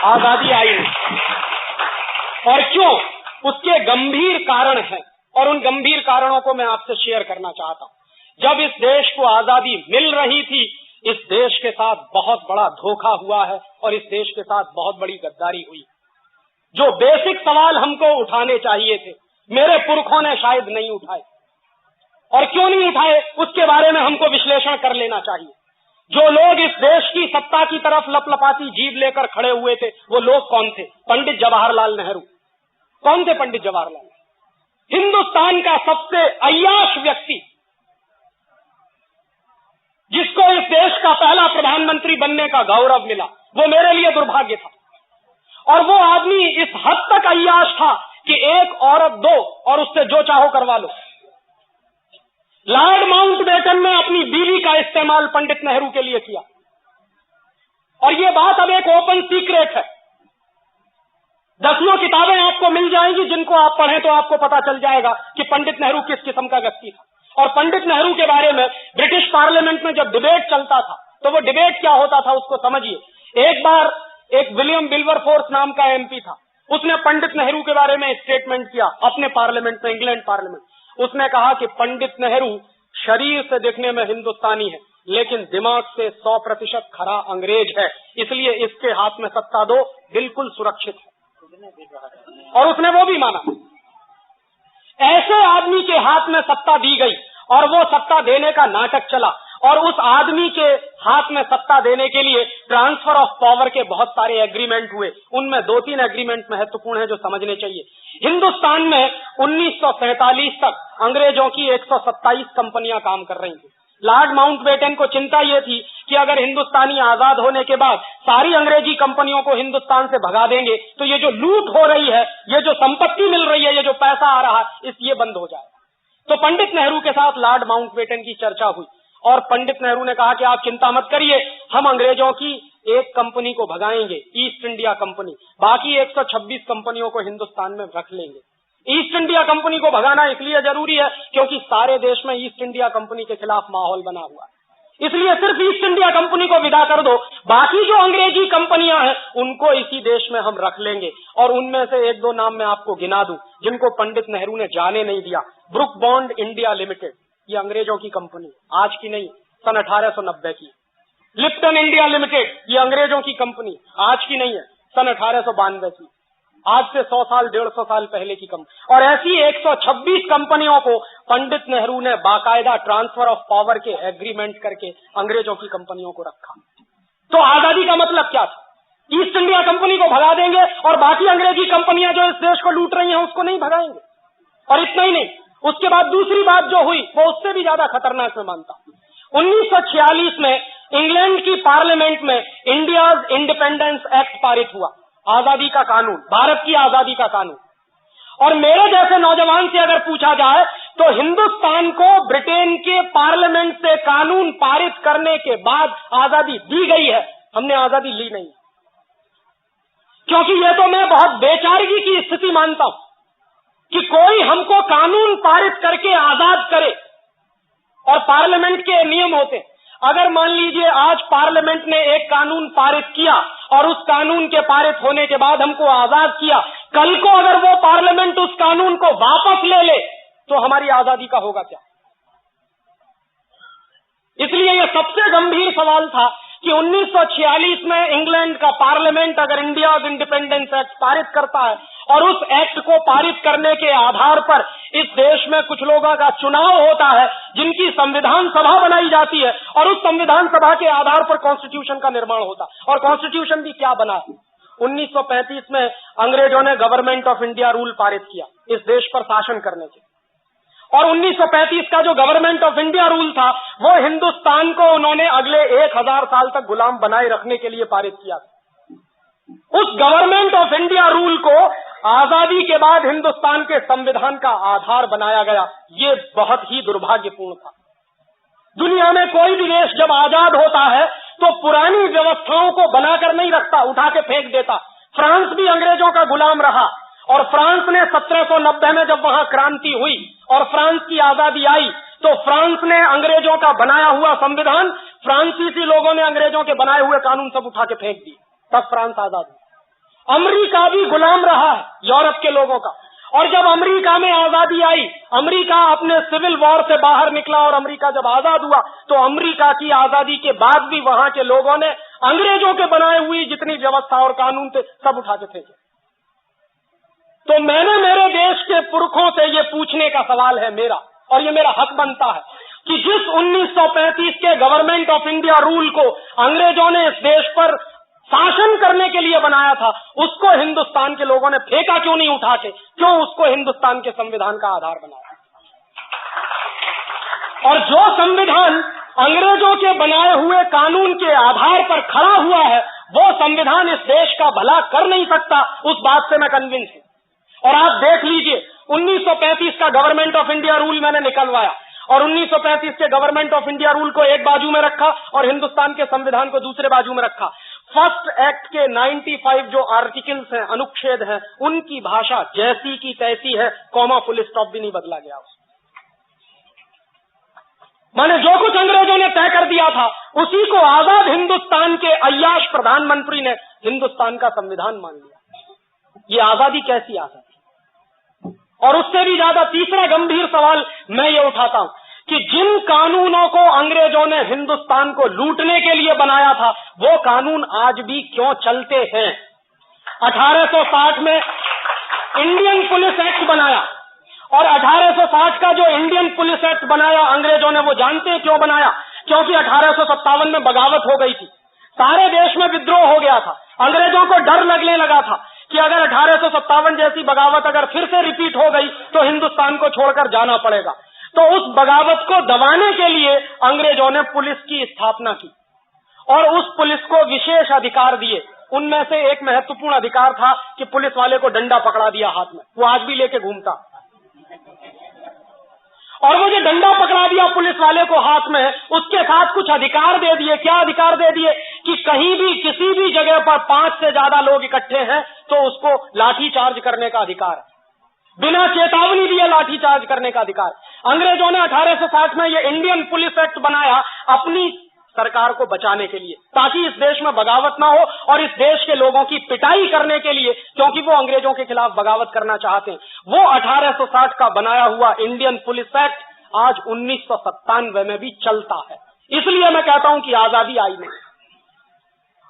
आजादी आई नहीं। और क्यों? उसके गंभीर कारण हैं और उन गंभीर कारणों को मैं आपसे शेयर करना चाहता हूं। जब इस देश को आजादी मिल रही थी, इस देश के साथ बहुत बड़ा धोखा हुआ है और इस देश के साथ बहुत बड़ी गद्दारी हुई। जो बेसिक सवाल हमको उठाने चाहिए थे, मेरे पुरखों ने शायद नहीं उठाए, और क्यों नहीं उठाए उसके बारे में हमको विश्लेषण कर लेना चाहिए। जो लोग इस देश की सत्ता की तरफ लपलपाती जीभ लेकर खड़े हुए थे, वो लोग कौन थे? पंडित जवाहरलाल नेहरू। कौन थे पंडित जवाहरलाल? हिंदुस्तान का सबसे अय्याश व्यक्ति, जिसको इस देश का पहला प्रधानमंत्री बनने का गौरव मिला। वो मेरे लिए दुर्भाग्य था। और वो आदमी इस हद तक अय्याश था कि एक औरत दो और उससे जो चाहो करवा लो। लॉर्ड माउंटबेटन ने अपनी बीवी का इस्तेमाल पंडित नेहरू के लिए किया, और ये बात अब एक ओपन सीक्रेट है। दसियों किताबें आपको मिल जाएंगी, जिनको आप पढ़ें तो आपको पता चल जाएगा कि पंडित नेहरू किस किस्म का व्यक्ति था। और पंडित नेहरू के बारे में ब्रिटिश पार्लियामेंट में जब डिबेट चलता था, तो वो डिबेट क्या होता था उसको समझिए। एक बार एक विलियम विल्बरफोर्स नाम का एमपी था, उसने पंडित नेहरू के बारे में स्टेटमेंट किया अपने पार्लियामेंट में, इंग्लैंड पार्लियामेंट। उसने कहा कि पंडित नेहरू शरीर से दिखने में हिंदुस्तानी है, लेकिन दिमाग से 100% खरा अंग्रेज है, इसलिए इसके हाथ में सत्ता दो, बिल्कुल सुरक्षित है। और उसने वो भी माना। ऐसे आदमी के हाथ में सत्ता दी गई और वो सत्ता देने का नाटक चला, और उस आदमी के हाथ में सत्ता देने के लिए ट्रांसफर ऑफ पावर के बहुत सारे एग्रीमेंट हुए। उनमें 2-3 एग्रीमेंट महत्वपूर्ण है जो समझने चाहिए। हिंदुस्तान में 1947 तक अंग्रेजों की 127 कंपनियां काम कर रही थी। लॉर्ड माउंटबेटन को चिंता यह थी कि अगर हिंदुस्तानी आजाद होने के बाद सारी अंग्रेजी कंपनियों को हिंदुस्तान से भगा देंगे तो ये जो लूट हो रही है, ये जो संपत्ति मिल रही है, ये जो पैसा आ रहा है, ये बंद हो जाएगा। तो पंडित नेहरू के साथ लॉर्ड माउंटबेटन की चर्चा हुई और पंडित नेहरू ने कहा कि आप चिंता मत करिए, हम अंग्रेजों की एक कंपनी को भगाएंगे, ईस्ट इंडिया कंपनी, बाकी 126 कंपनियों को हिंदुस्तान में रख लेंगे। ईस्ट इंडिया कंपनी को भगाना इसलिए जरूरी है क्योंकि सारे देश में ईस्ट इंडिया कंपनी के खिलाफ माहौल बना हुआ है, इसलिए सिर्फ ईस्ट इंडिया कंपनी को विदा कर दो, बाकी जो अंग्रेजी कंपनियां हैं उनको इसी देश में हम रख लेंगे। और उनमें से 1-2 नाम मैं आपको गिना दूं जिनको पंडित नेहरू ने जाने नहीं दिया। ब्रुक बॉन्ड इंडिया लिमिटेड, ये अंग्रेजों की कंपनी, आज की नहीं, सन 1890 की। लिप्टन इंडिया लिमिटेड, ये अंग्रेजों की कंपनी, आज की नहीं है, सन 1892 की, आज से 100 साल 150 साल पहले की कंपनी। और ऐसी 126 कंपनियों को पंडित नेहरू ने बाकायदा ट्रांसफर ऑफ पावर के एग्रीमेंट करके अंग्रेजों की कंपनियों को रखा। तो आजादी का मतलब क्या था? ईस्ट इंडिया कंपनी को भगा देंगे और बाकी अंग्रेजी कंपनियां जो इस देश को लूट रही हैं उसको नहीं भगाएंगे। और इतना ही नहीं, उसके बाद दूसरी बात जो हुई वो उससे भी ज्यादा खतरनाक मैं मानता हूं। 1946 में इंग्लैंड की पार्लियामेंट में इंडियाज इंडिपेंडेंस एक्ट पारित हुआ, आजादी का कानून, भारत की आजादी का कानून। और मेरे जैसे नौजवान से अगर पूछा जाए तो हिंदुस्तान को ब्रिटेन के पार्लियामेंट से कानून पारित करने के बाद आजादी दी गई है, हमने आजादी ली नहीं। क्योंकि ये तो मैं बहुत बेचारगी की स्थिति मानता हूं कि कोई हमको कानून पारित करके आजाद करे। और पार्लियामेंट के नियम होते हैं, अगर मान लीजिए आज पार्लियामेंट ने एक कानून पारित किया और उस कानून के पारित होने के बाद हमको आजाद किया, कल को अगर वो पार्लियामेंट उस कानून को वापस ले ले तो हमारी आजादी का होगा क्या? इसलिए यह सबसे गंभीर सवाल था कि 1946 में इंग्लैंड का पार्लियामेंट अगर इंडिया इंडिपेंडेंस एक्ट पारित करता है और उस एक्ट को पारित करने के आधार पर इस देश में कुछ लोगों का चुनाव होता है जिनकी संविधान सभा बनाई जाती है और उस संविधान सभा के आधार पर कॉन्स्टिट्यूशन का निर्माण होता है। और कॉन्स्टिट्यूशन भी क्या बना है? 1935 में अंग्रेजों ने गवर्नमेंट ऑफ इंडिया रूल पारित किया इस देश पर शासन करने के, और 1935 का जो गवर्नमेंट ऑफ इंडिया रूल था वो हिंदुस्तान को उन्होंने अगले 1000 साल तक गुलाम बनाए रखने के लिए पारित किया। उस गवर्नमेंट ऑफ इंडिया रूल को आजादी के बाद हिंदुस्तान के संविधान का आधार बनाया गया। ये बहुत ही दुर्भाग्यपूर्ण था। दुनिया में कोई भी देश जब आजाद होता है तो पुरानी व्यवस्थाओं को बनाकर नहीं रखता, उठा के फेंक देता। फ्रांस भी अंग्रेजों का गुलाम रहा और फ्रांस ने 1790 में जब वहां क्रांति हुई और फ्रांस की आजादी आई तो फ्रांस ने अंग्रेजों का बनाया हुआ संविधान, फ्रांसीसी लोगों ने अंग्रेजों के बनाए हुए कानून सब उठा के फेंक दिए, तब फ्रांस आजाद हुआ। अमेरिका भी गुलाम रहा है यूरोप के लोगों का। और जब अमेरिका में आजादी आई, अमेरिका अपने सिविल वॉर से बाहर निकला और अमेरिका जब आजाद हुआ, तो अमेरिका की आजादी के बाद भी वहां के लोगों ने अंग्रेजों के बनाए हुई जितनी व्यवस्था और कानून थे सब उठा के फेंके। तो मैंने मेरे देश के पुरखों से ये पूछने का सवाल है मेरा, और ये मेरा हक बनता है कि जिस 1935 के गवर्नमेंट ऑफ इंडिया रूल को अंग्रेजों ने इस देश पर शासन करने के लिए बनाया था, उसको हिंदुस्तान के लोगों ने फेंका क्यों नहीं उठा के? क्यों उसको हिंदुस्तान के संविधान का आधार बनाया? और जो संविधान अंग्रेजों के बनाए हुए कानून के आधार पर खड़ा हुआ है, वो संविधान इस देश का भला कर नहीं सकता, उस बात से मैं कन्विंस हूं। और आप देख लीजिए, 1935 का गवर्नमेंट ऑफ इंडिया रूल मैंने निकलवाया और 1935 के गवर्नमेंट ऑफ इंडिया रूल को एक बाजू में रखा और हिंदुस्तान के संविधान को दूसरे बाजू में रखा। फर्स्ट एक्ट के 95 जो आर्टिकल्स हैं, अनुच्छेद हैं, उनकी भाषा जैसी की तैसी है, कॉमा फुल स्टॉप भी नहीं बदला गया। माने जो कुछ अंग्रेजों ने तय कर दिया था, उसी को आजाद हिंदुस्तान के अय्याश प्रधानमंत्री ने हिंदुस्तान का संविधान मान लिया। ये आजादी कैसी आजादी? और उससे भी ज्यादा तीसरा गंभीर सवाल मैं ये उठाता हूं कि जिन कानूनों को अंग्रेजों ने हिंदुस्तान को लूटने के लिए बनाया था, वो कानून आज भी क्यों चलते हैं? 1860 में इंडियन पुलिस एक्ट बनाया, और 1860 का जो इंडियन पुलिस एक्ट बनाया अंग्रेजों ने, वो जानते हैं क्यों बनाया? क्योंकि 1857 में बगावत हो गई थी, सारे देश में विद्रोह हो गया था। अंग्रेजों को डर लगने लगा था कि अगर 1857 जैसी बगावत अगर फिर से रिपीट हो गई तो हिंदुस्तान को छोड़कर जाना पड़ेगा। तो उस बगावत को दबाने के लिए अंग्रेजों ने पुलिस की स्थापना की और उस पुलिस को विशेष अधिकार दिए। उनमें से एक महत्वपूर्ण अधिकार था कि पुलिस वाले को डंडा पकड़ा दिया हाथ में, वो आज भी लेके घूमता। और वो जो डंडा पकड़ा दिया पुलिस वाले को हाथ में, उसके साथ कुछ अधिकार दे दिए। क्या अधिकार दे दिए? कि कहीं भी किसी भी जगह पर 5 से ज्यादा लोग इकट्ठे हैं तो उसको लाठी चार्ज करने का अधिकार है, बिना चेतावनी दिए लाठी चार्ज करने का अधिकार। अंग्रेजों ने 1860 में ये इंडियन पुलिस एक्ट बनाया अपनी सरकार को बचाने के लिए, ताकि इस देश में बगावत ना हो और इस देश के लोगों की पिटाई करने के लिए, क्योंकि वो अंग्रेजों के खिलाफ बगावत करना चाहते हैं। वो 1860 का बनाया हुआ इंडियन पुलिस एक्ट आज 1997 में भी चलता है। इसलिए मैं कहता हूं कि आजादी आई नहीं।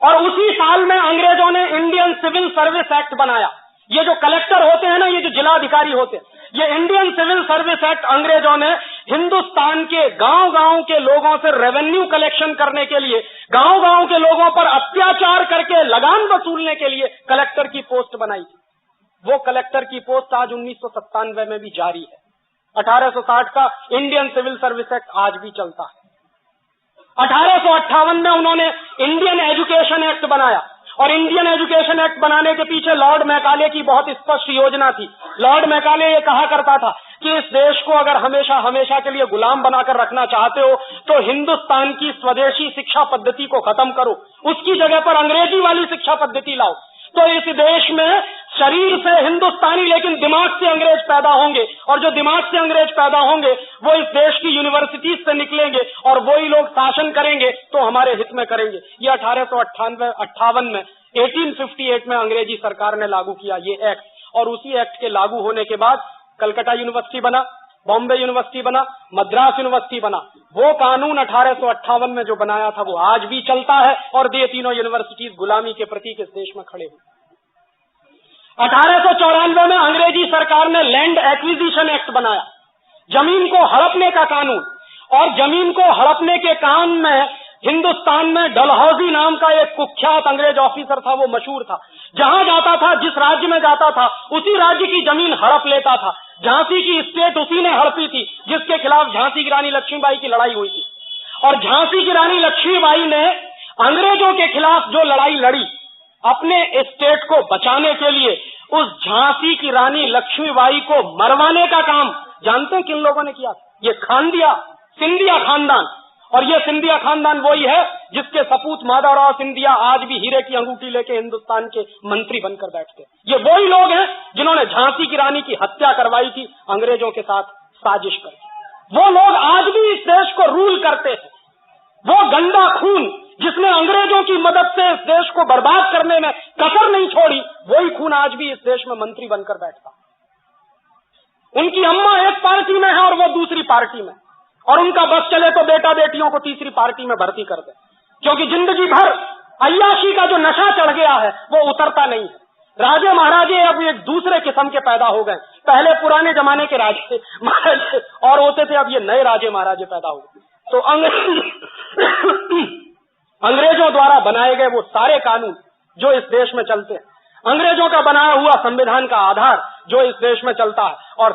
और उसी साल में अंग्रेजों ने इंडियन सिविल सर्विस एक्ट बनाया। ये जो कलेक्टर होते हैं ना, ये जो जिलाधिकारी होते हैं, ये इंडियन सिविल सर्विस एक्ट अंग्रेजों ने हिंदुस्तान के गांव-गांव के लोगों से रेवेन्यू कलेक्शन करने के लिए, गांव-गांव के लोगों पर अत्याचार करके लगान वसूलने के लिए कलेक्टर की पोस्ट बनाई थी। वो कलेक्टर की पोस्ट आज 1997 में भी जारी है। 1860 का इंडियन सिविल सर्विस एक्ट आज भी चलता है। 1858 में उन्होंने इंडियन एजुकेशन एक्ट बनाया, और इंडियन एजुकेशन एक्ट बनाने के पीछे लॉर्ड मैकाले की बहुत स्पष्ट योजना थी। लॉर्ड मैकाले ये कहा करता था कि इस देश को अगर हमेशा हमेशा के लिए गुलाम बनाकर रखना चाहते हो तो हिंदुस्तान की स्वदेशी शिक्षा पद्धति को खत्म करो, उसकी जगह पर अंग्रेजी वाली शिक्षा पद्धति लाओ। तो इस देश में शरीर से हिंदुस्तानी लेकिन दिमाग से अंग्रेज पैदा होंगे, और जो दिमाग से अंग्रेज पैदा होंगे वो इस देश की यूनिवर्सिटीज से निकलेंगे और वही लोग शासन करेंगे तो हमारे हित में करेंगे। ये 1858 में 1858 में अंग्रेजी सरकार ने लागू किया ये एक्ट, और उसी एक्ट के लागू होने के बाद कलकत्ता यूनिवर्सिटी बना, बॉम्बे यूनिवर्सिटी बना, मद्रास यूनिवर्सिटी बना। वो कानून 1858 में जो बनाया था वो आज भी चलता है, और ये तीनों यूनिवर्सिटीज गुलामी के प्रतीक इस देश में खड़े हुए। 1894 में अंग्रेजी सरकार ने लैंड एक्विजिशन एक्ट बनाया, जमीन को हड़पने का कानून। और जमीन को हड़पने के काम में हिंदुस्तान में डलहौजी नाम का एक कुख्यात अंग्रेज ऑफिसर था, वो मशहूर था। जहां जाता था, जिस राज्य में जाता था, उसी राज्य की जमीन हड़प लेता था। झांसी की स्टेट उसी ने हड़पी थी जिसके खिलाफ झांसी की रानी लक्ष्मीबाई की लड़ाई हुई थी। और झांसी की रानी लक्ष्मीबाई ने अंग्रेजों के खिलाफ जो लड़ाई लड़ी अपने स्टेट को बचाने के लिए, उस झांसी की रानी लक्ष्मीबाई को मरवाने का काम जानते हैं किन लोगों ने किया? ये सिंधिया खानदान। और ये सिंधिया खानदान वही है जिसके सपूत माधवराव सिंधिया आज भी हीरे की अंगूठी लेके हिंदुस्तान के मंत्री बनकर बैठते। ये वही लोग हैं जिन्होंने झांसी की रानी की हत्या करवाई थी अंग्रेजों के साथ साजिश करके। वो लोग आज भी इस देश को रूल करते हैं। वो गंदा खून जिसने अंग्रेजों की मदद से इस देश को बर्बाद करने में कसर नहीं छोड़ी, महाराज भी इस देश में मंत्री बनकर बैठता। उनकी अम्मा एक पार्टी में है और वो दूसरी पार्टी में, और उनका बस चले तो बेटा बेटियों को तीसरी पार्टी में भर्ती कर दे, क्योंकि जिंदगी भर अय्याशी का जो नशा चढ़ गया है वो उतरता नहीं है। राजे महाराजे अब एक दूसरे किस्म के पैदा हो गए। पहले पुराने जमाने के राजे महाराजे और होते थे, अब ये नए राजे महाराजे पैदा हो गए। तो अंग्रेजों द्वारा बनाए गए वो सारे कानून जो इस देश में चलते हैं, अंग्रेजों का बनाया हुआ संविधान का आधार जो इस देश में चलता है, और